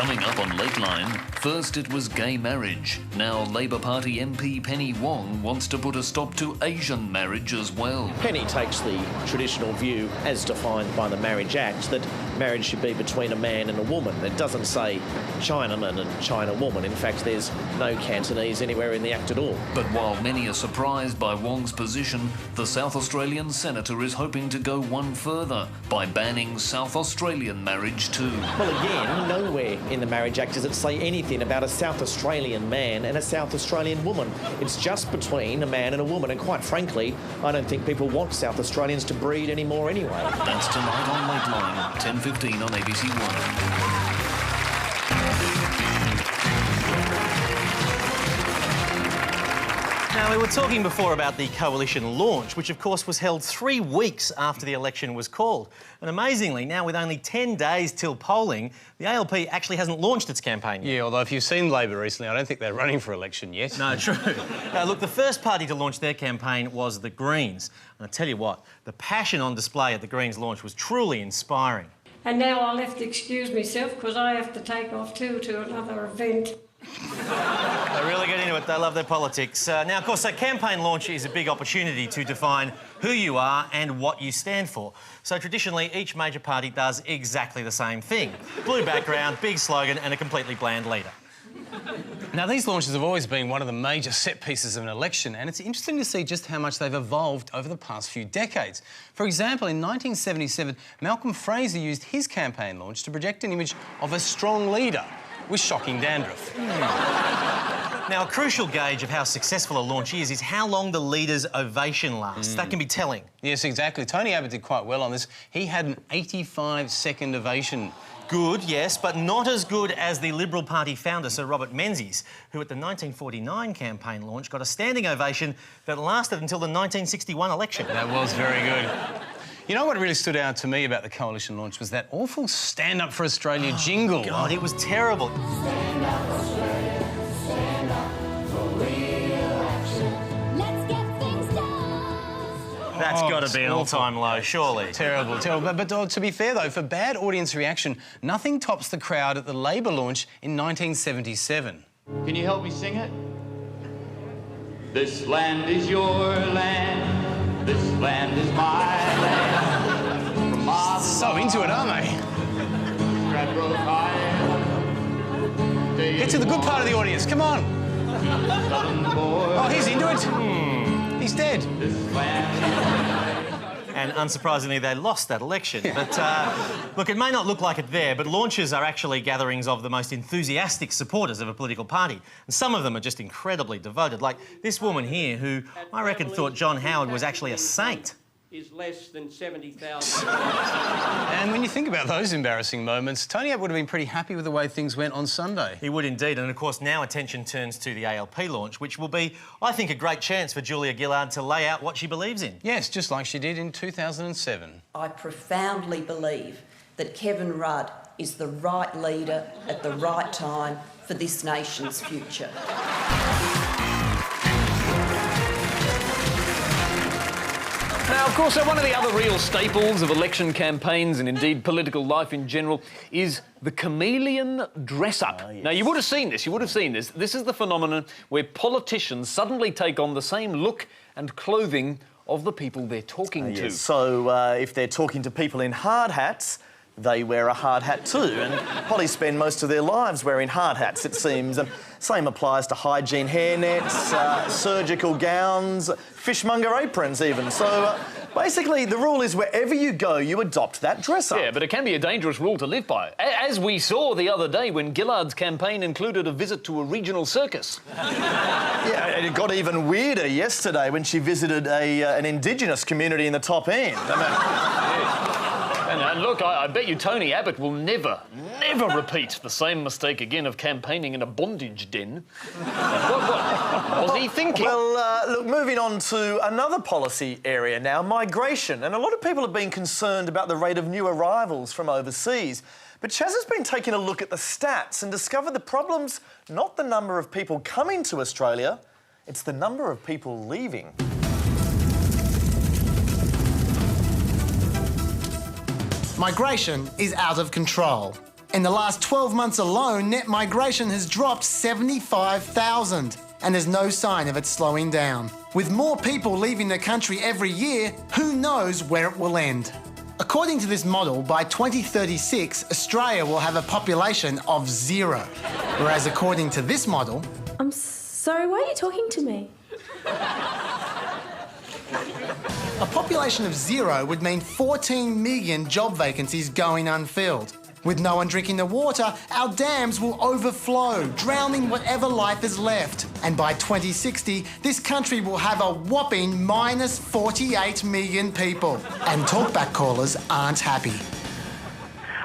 Coming up on Lateline, first it was gay marriage. Now Labour Party MP Penny Wong wants to put a stop to Asian marriage as well. Penny takes the traditional view, as defined by the Marriage Act, that marriage should be between a man and a woman. It doesn't say Chinaman and Chinawoman. In fact, there's no Cantonese anywhere in the Act at all. But while many are surprised by Wong's position, the South Australian senator is hoping to go one further by banning South Australian marriage too. Well, again, nowhere in the Marriage Act does it say anything about a South Australian man and a South Australian woman. It's just between a man and a woman, and quite frankly, I don't think people want South Australians to breed anymore anyway. That's tonight on Lateline, 10:15 on ABC One. Now, we were talking before about the coalition launch, which of course was held 3 weeks after the election was called. And amazingly, now with only 10 days till polling, the ALP actually hasn't launched its campaign yet. Yeah, although if you've seen Labor recently, I don't think they're running for election yet. No, true. Look, the first party to launch their campaign was the Greens. And I tell you what, the passion on display at the Greens launch was truly inspiring. And now I'll have to excuse myself because I have to take off too to another event. They really get into it. They love their politics. Now, of course, a campaign launch is a big opportunity to define who you are and what you stand for. So traditionally, each major party does exactly the same thing. Blue background, big slogan and a completely bland leader. Now, these launches have always been one of the major set pieces of an election, and it's interesting to see just how much they've evolved over the past few decades. For example, in 1977, Malcolm Fraser used his campaign launch to project an image of a strong leader with shocking dandruff. Now, a crucial gauge of how successful a launch is how long the leader's ovation lasts. That can be telling. Yes, exactly. Tony Abbott did quite well on this. He had an 85-second ovation. Good, yes, but not as good as the Liberal Party founder, Sir Robert Menzies, who at the 1949 campaign launch got a standing ovation that lasted until the 1961 election. That was very good. You know what really stood out to me about the coalition launch was that awful Stand Up for Australia jingle. God, it was terrible. Stand up, Australia, stand up for real action. Let's get things done. That's got to be an all-time low, surely. Terrible, terrible. But to be fair, though, for bad audience reaction, nothing tops the crowd at the Labor launch in 1977. Can you help me sing it? This land is your land. This land is my land. So into it, aren't they? Get to the good part of the audience, come on. Oh, he's into it. He's dead. And unsurprisingly, they lost that election. But, look, it may not look like it there, but launches are actually gatherings of the most enthusiastic supporters of a political party. And some of them are just incredibly devoted, like this woman here who I reckon thought John Howard was actually a saint. Is less than 70,000. And when you think about those embarrassing moments, Tony Abbott would have been pretty happy with the way things went on Sunday. He would indeed, and of course now attention turns to the ALP launch, which will be, I think, a great chance for Julia Gillard to lay out what she believes in. Yes, just like she did in 2007. I profoundly believe that Kevin Rudd is the right leader at the right time for this nation's future. Now, of course, one of the other real staples of election campaigns and indeed political life in general is the chameleon dress-up. Yes. Now, you would have seen this. This is the phenomenon where politicians suddenly take on the same look and clothing of the people they're talking to. Yes. So, if they're talking to people in hard hats, they wear a hard hat too. And probably spend most of their lives wearing hard hats, it seems. And same applies to hygiene hairnets, surgical gowns, fishmonger aprons even. So basically the rule is wherever you go, you adopt that dress up. Yeah, but it can be a dangerous rule to live by. As we saw the other day when Gillard's campaign included a visit to a regional circus. Yeah, and it got even weirder yesterday when she visited an Indigenous community in the top end. And look, I bet you Tony Abbott will never repeat the same mistake again of campaigning in a bondage den. What was he thinking? Well, look, moving on to another policy area now, migration. And a lot of people have been concerned about the rate of new arrivals from overseas. But Chaz has been taking a look at the stats and discovered the problem's not the number of people coming to Australia, it's the number of people leaving. Migration is out of control. In the last 12 months alone, net migration has dropped 75,000, and there's no sign of it slowing down. With more people leaving the country every year, who knows where it will end? According to this model, by 2036, Australia will have a population of 0. Whereas according to this model... I'm sorry, why are you talking to me? A population of 0 would mean 14 million job vacancies going unfilled. With no one drinking the water, our dams will overflow, drowning whatever life is left. And by 2060, this country will have a whopping minus 48 million people. And talkback callers aren't happy.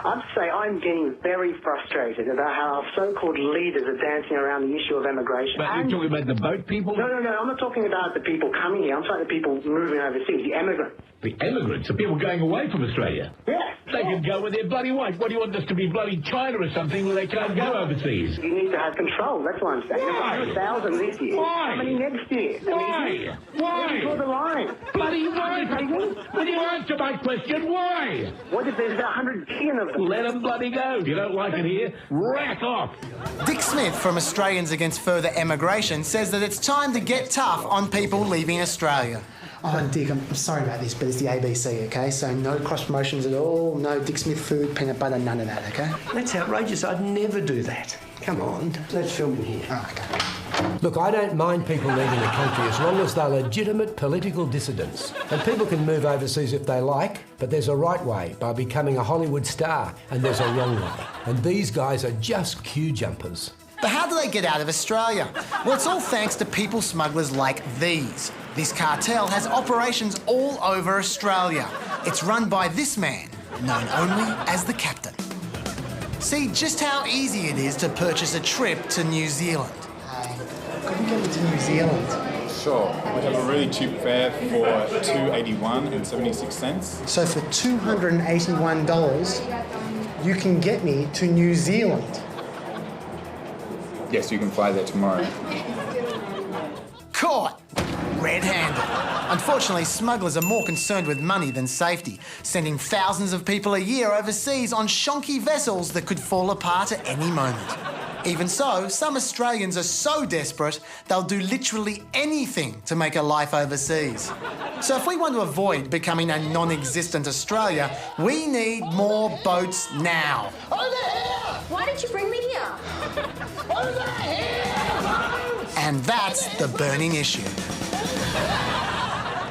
I'd say I'm getting very frustrated about how our so-called leaders are dancing around the issue of immigration. But you're talking about the boat people? No, I'm not talking about the people coming here. I'm talking about the people moving overseas, the emigrants. The emigrants? The people going away from Australia? Yes. They can go with their bloody wife. What do you want us to be, bloody China or something where they can't go overseas? You need to have control, that's what I'm saying. Why? 100,000 this year. Why? How many next year? Why? Why? Draw the line. Bloody why? Will you answer my question? Why? What if there's about 100 billion of them? Let them bloody go. If you don't like it here, rack off. Dick Smith from Australians Against Further Emigration says that it's time to get tough on people leaving Australia. Oh, Dick, I'm sorry about this, but it's the ABC, OK? So no cross-promotions at all, no Dick Smith food, peanut butter, none of that, OK? That's outrageous. I'd never do that. Come on, let's film in here. Oh, OK. Look, I don't mind people leaving the country as long as they're legitimate political dissidents. And people can move overseas if they like, but there's a right way, by becoming a Hollywood star, and there's a wrong way. And these guys are just queue jumpers. But how do they get out of Australia? Well, it's all thanks to people smugglers like these. This cartel has operations all over Australia. It's run by this man, known only as the Captain. See just how easy it is to purchase a trip to New Zealand. Could we get to New Zealand? Sure. We have a really cheap fare for $2.81 and 76 cents. So for $281, you can get me to New Zealand. Yes, you can fly there tomorrow. Caught! Red-handed. Unfortunately, smugglers are more concerned with money than safety, sending thousands of people a year overseas on shonky vessels that could fall apart at any moment. Even so, some Australians are so desperate, they'll do literally anything to make a life overseas. So if we want to avoid becoming a non-existent Australia, we need more boats now. Over here! Why did you bring me here? And that's the burning issue.